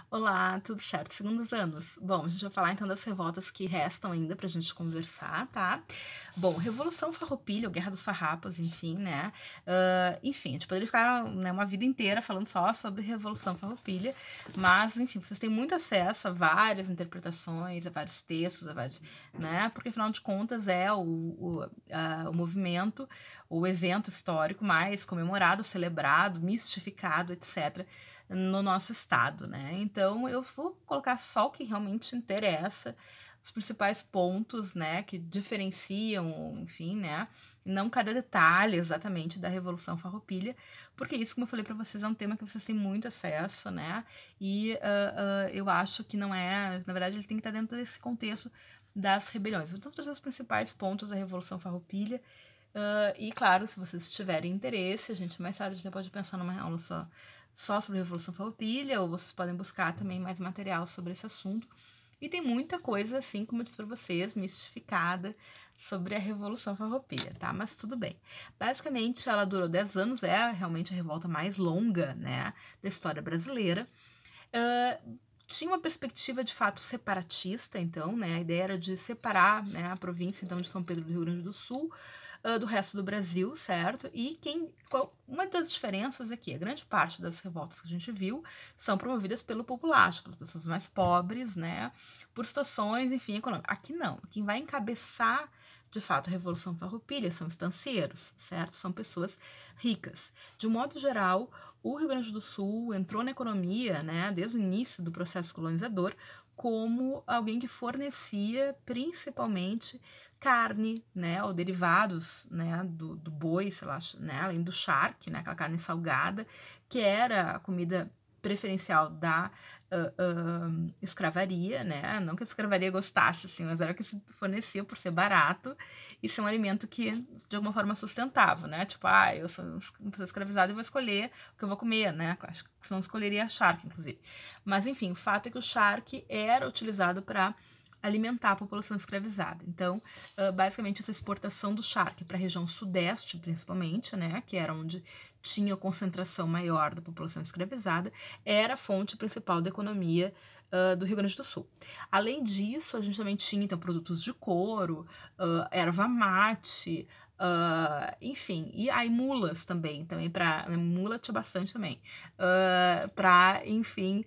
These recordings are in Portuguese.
Olá, tudo certo? Segundos anos. Bom, a gente vai falar então das revoltas que restam ainda pra gente conversar, tá? Bom, Revolução Farroupilha, ou Guerra dos Farrapos, enfim, né? Enfim, a gente poderia ficar, né, uma vida inteira falando só sobre Revolução Farroupilha, mas, enfim, vocês têm muito acesso a várias interpretações, a vários textos, a vários, né? Porque, afinal de contas, é o movimento, o evento histórico mais comemorado, celebrado, mistificado, etc., no nosso estado, né? Então eu vou colocar só o que realmente interessa, os principais pontos, né, que diferenciam, enfim, né, e não cada detalhe exatamente da Revolução Farroupilha, porque isso, como eu falei para vocês, é um tema que vocês têm muito acesso, né, e eu acho que não é, na verdade, ele tem que estar dentro desse contexto das rebeliões. Então, trazer os principais pontos da Revolução Farroupilha. E claro, se vocês tiverem interesse, a gente mais tarde já pode pensar numa aula só sobre a Revolução Farroupilha, ou vocês podem buscar também mais material sobre esse assunto. E tem muita coisa, assim, como eu disse para vocês, mistificada sobre a Revolução Farroupilha, tá? Mas tudo bem. Basicamente, ela durou 10 anos, é realmente a revolta mais longa, né, da história brasileira. Tinha uma perspectiva de fato separatista, então, né? A ideia era de separar, né, a província então de São Pedro do Rio Grande do Sul do resto do Brasil, certo? E uma das diferenças é que a grande parte das revoltas que a gente viu são promovidas pelo populacho, pelas pessoas mais pobres, né? Por situações, enfim, econômicas. Aqui não. Quem vai encabeçar de fato a Revolução Farroupilha são estancieiros, certo? São pessoas ricas. De um modo geral, o Rio Grande do Sul entrou na economia, né, desde o início do processo colonizador, como alguém que fornecia principalmente carne, né, ou derivados, né, do boi, sei lá, né, além do charque, né, aquela carne salgada, que era a comida preferencial da escravaria, né? Não que a escravaria gostasse, assim, mas era o que se fornecia por ser barato e ser um alimento que, de alguma forma, sustentava, né? Tipo, eu sou uma pessoa escravizada e vou escolher o que eu vou comer, né? Acho que senão escolheria charque, inclusive. Mas, enfim, o fato é que o charque era utilizado para alimentar a população escravizada. Então, basicamente, essa exportação do charque para a região sudeste, principalmente, né, que era onde tinha a concentração maior da população escravizada, era a fonte principal da economia do Rio Grande do Sul. Além disso, a gente também tinha então produtos de couro, erva mate, enfim, e aí mulas também para mula tinha bastante também, para enfim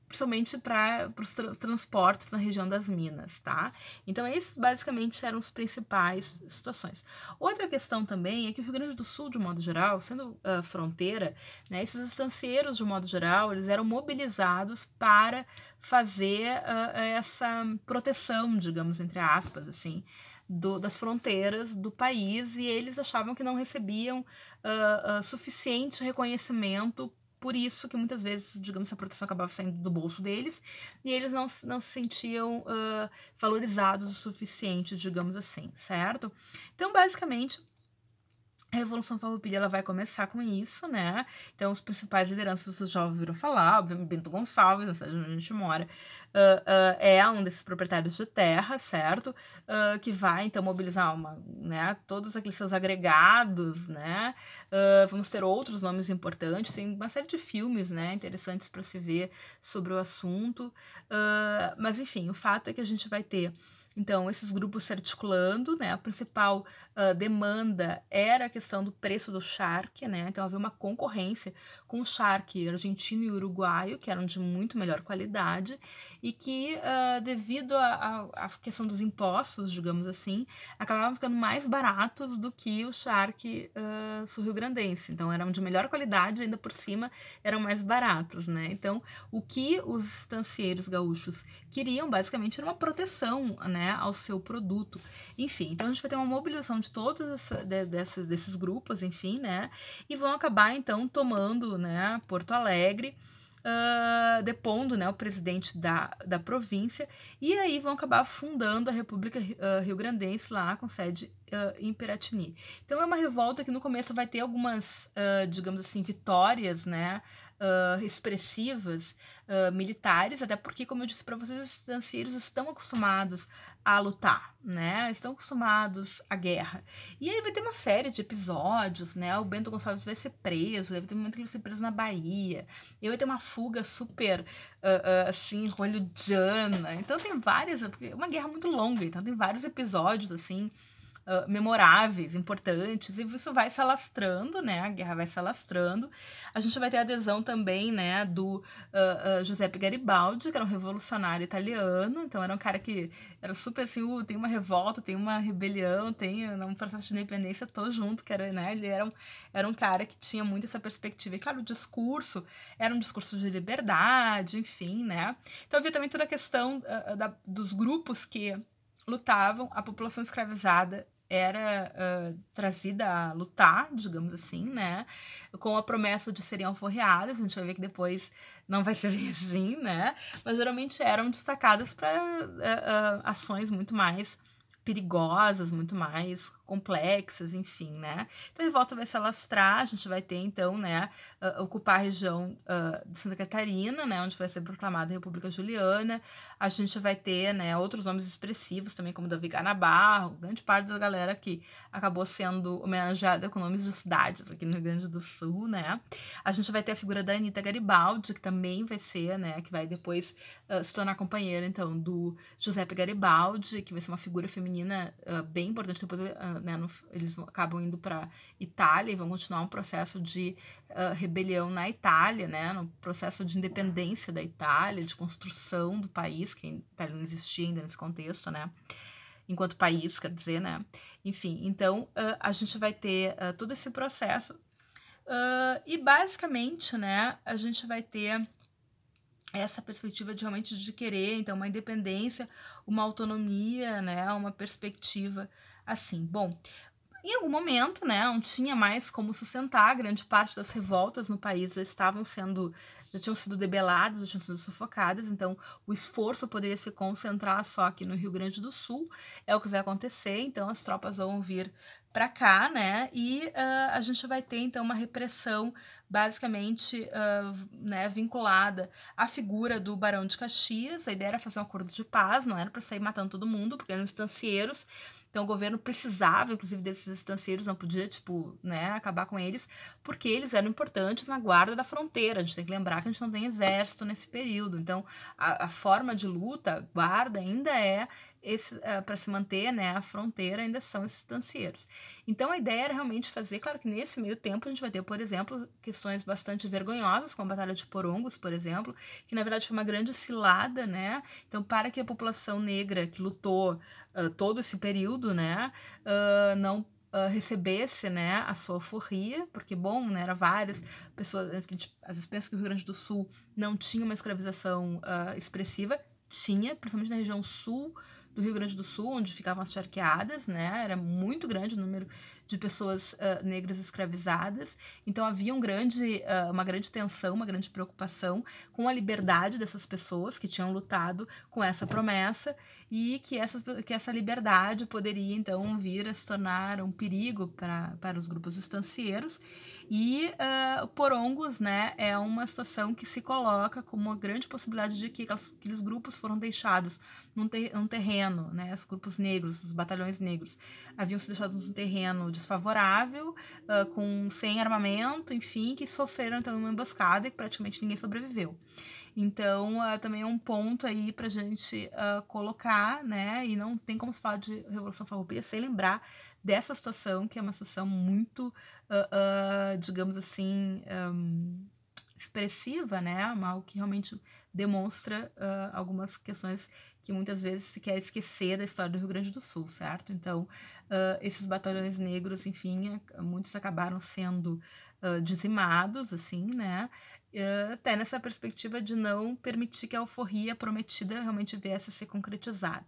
principalmente para os transportes na região das Minas, tá? Então, esses basicamente eram as principais situações. Outra questão também é que o Rio Grande do Sul, de um modo geral, sendo fronteira, né, esses estancieiros, de um modo geral, eles eram mobilizados para fazer essa proteção, digamos, entre aspas, assim, das fronteiras do país, e eles achavam que não recebiam suficiente reconhecimento, por isso que muitas vezes, digamos, essa proteção acabava saindo do bolso deles e eles não se sentiam valorizados o suficiente, digamos assim, certo? Então, basicamente, a Revolução Farroupilha ela vai começar com isso, né? Então, os principais lideranças vocês já ouviram falar, obviamente, Bento Gonçalves, na cidade onde a gente mora, é um desses proprietários de terra, certo? Que vai, então, mobilizar né, todos aqueles seus agregados, né? Vamos ter outros nomes importantes, tem uma série de filmes, né, interessantes para se ver sobre o assunto. Mas, enfim, o fato é que a gente vai ter então, esses grupos se articulando, né? A principal demanda era a questão do preço do charque, né? Então, havia uma concorrência com o charque argentino e uruguaio, que eram de muito melhor qualidade, e que, devido à questão dos impostos, digamos assim, acabavam ficando mais baratos do que o charque sul-rio-grandense. Então, eram de melhor qualidade, ainda por cima, eram mais baratos, né? Então, o que os estancieiros gaúchos queriam, basicamente, era uma proteção, né, ao seu produto. Enfim, então a gente vai ter uma mobilização de todos desses grupos, enfim, né, e vão acabar, então, tomando, né, Porto Alegre, depondo, né, o presidente da província, e aí vão acabar fundando a República Rio-Grandense lá com sede em Piratini. Então é uma revolta que no começo vai ter algumas, digamos assim, vitórias, né, expressivas, militares, até porque, como eu disse para vocês, os estancieiros estão acostumados a lutar, né, estão acostumados à guerra. E aí vai ter uma série de episódios, né, o Bento Gonçalves vai ser preso, deve ter um momento que ele vai ser preso na Bahia, e vai ter uma fuga super, assim, hollywoodiana. Então tem várias, porque é uma guerra muito longa, então tem vários episódios, assim, memoráveis, importantes, e isso vai se alastrando, né? A guerra vai se alastrando. A gente vai ter a adesão também, né, do Giuseppe Garibaldi, que era um revolucionário italiano, então era um cara que era super assim, tem uma revolta, tem uma rebelião, tem um processo de independência, tô junto, que era, né, ele era um cara que tinha muito essa perspectiva. E claro, o discurso era um discurso de liberdade, enfim, né? Então havia também toda a questão dos grupos que lutavam, a população escravizada era trazida a lutar, digamos assim, né, com a promessa de serem alforreadas. A gente vai ver que depois não vai ser bem assim, né, mas geralmente eram destacadas para ações muito mais perigosas, muito mais complexas, enfim, né. Então a revolta vai se alastrar, a gente vai ter então, né, ocupar a região de Santa Catarina, né, onde vai ser proclamada a República Juliana. A gente vai ter, né, outros nomes expressivos também, como Davi Nabarro, grande parte da galera que acabou sendo homenageada com nomes de cidades aqui no Rio Grande do Sul, né. A gente vai ter a figura da Anita Garibaldi, que também vai ser, né, que vai depois se tornar companheira, então, do Giuseppe Garibaldi, que vai ser uma figura feminina bem importante. Depois, né, eles acabam indo para Itália e vão continuar um processo de rebelião na Itália, né, no processo de independência da Itália, de construção do país, que a Itália não existia ainda nesse contexto, né, enquanto país, quer dizer, né, enfim. Então, a gente vai ter todo esse processo e, basicamente, né, a gente vai ter essa perspectiva de realmente de querer, então, uma independência, uma autonomia, né, uma perspectiva assim. Bom, em algum momento, né, não tinha mais como sustentar, grande parte das revoltas no país já tinham sido debeladas, já tinham sido sufocadas, então o esforço poderia se concentrar só aqui no Rio Grande do Sul, é o que vai acontecer, então as tropas vão vir para cá, né, e a gente vai ter então uma repressão basicamente né, vinculada à figura do Barão de Caxias. A ideia era fazer um acordo de paz, não era para sair matando todo mundo, porque eram estancieiros. Então o governo precisava, inclusive, desses estancieiros, não podia, tipo, né, acabar com eles, porque eles eram importantes na guarda da fronteira. A gente tem que lembrar que a gente não tem exército nesse período. Então a forma de luta, guarda, ainda é para se manter, né, a fronteira, ainda são esses estancieiros. Então a ideia era realmente fazer, claro que nesse meio tempo a gente vai ter, por exemplo, questões bastante vergonhosas, como a Batalha de Porongos, por exemplo, que na verdade foi uma grande cilada, né? Então, para que a população negra que lutou todo esse período, né, não recebesse, né, a sua alforria, porque, bom, né, era várias pessoas, a gente às vezes pensa que o Rio Grande do Sul não tinha uma escravização expressiva, tinha, principalmente na região sul do Rio Grande do Sul, onde ficavam as charqueadas, né, era muito grande o número de pessoas negras escravizadas, então havia uma grande tensão, uma grande preocupação com a liberdade dessas pessoas que tinham lutado com essa promessa, e que essa liberdade poderia então vir a se tornar um perigo para os grupos estancieiros. E Porongos, né, é uma situação que se coloca como uma grande possibilidade de que aqueles grupos foram deixados num terreno, né, os grupos negros, os batalhões negros, haviam sido deixados num terreno desfavorável, sem armamento, enfim, que sofreram então uma emboscada e praticamente ninguém sobreviveu. Então, também é um ponto aí pra gente colocar, né, e não tem como se falar de Revolução Farroupilha sem lembrar dessa situação, que é uma situação muito, digamos assim, expressiva, né, algo que realmente demonstra algumas questões que muitas vezes se quer esquecer da história do Rio Grande do Sul, certo? Então, esses batalhões negros, enfim, muitos acabaram sendo dizimados, assim, né, até nessa perspectiva de não permitir que a alforria prometida realmente viesse a ser concretizada.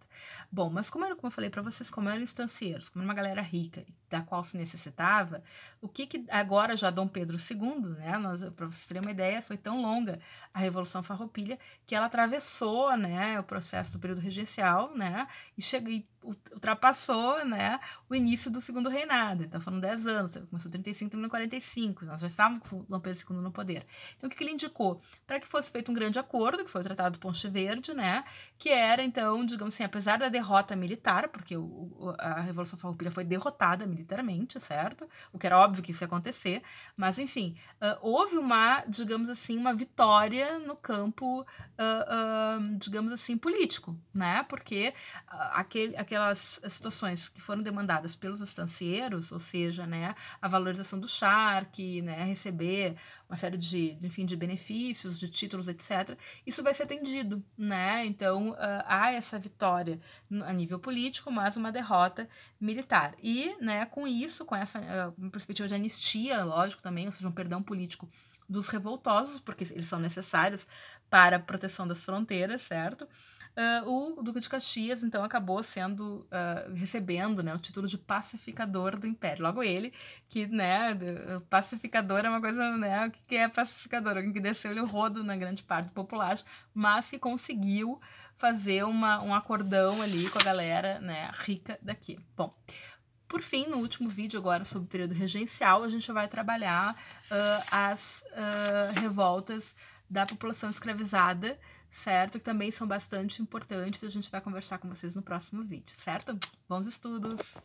Bom, mas como eu falei para vocês, como eram estancieiros, como era uma galera rica, da qual se necessitava, o que agora já Dom Pedro II, né, para vocês terem uma ideia, foi tão longa a Revolução Farroupilha que ela atravessou, né, o processo do período regencial, né, e ultrapassou, né, o início do segundo reinado. Então foram 10 anos, começou em 35, terminou em 45, nós já estávamos com Dom Pedro II no poder. Então o que ele indicou? Para que fosse feito um grande acordo, que foi o Tratado de Ponte Verde, né, que era então, digamos assim, apesar da derrota militar, porque a Revolução Farroupilha foi derrotada militarmente, certo? O que era óbvio que isso ia acontecer, mas enfim, houve uma, digamos assim, uma vitória no campo, digamos assim, político, né? Porque aquelas situações que foram demandadas pelos estancieiros, ou seja, né, a valorização do charque, né, receber uma série enfim, de benefícios, de títulos, etc., isso vai ser atendido, né? Então, há essa vitória a nível político, mas uma derrota militar. E, né, com isso, com essa perspectiva de anistia, lógico também, ou seja, um perdão político dos revoltosos, porque eles são necessários para a proteção das fronteiras, certo? O Duque de Caxias, então, acabou sendo, recebendo, né, o título de pacificador do Império. Logo ele, que, né, pacificador é uma coisa, né, o que é pacificador? Alguém que desceu-lhe o rodo na grande parte da população, mas que conseguiu fazer um acordão ali com a galera, né, rica daqui. Bom, por fim, no último vídeo agora sobre o período regencial, a gente vai trabalhar as revoltas da população escravizada, certo? Que também são bastante importantes. A gente vai conversar com vocês no próximo vídeo, certo? Bons estudos!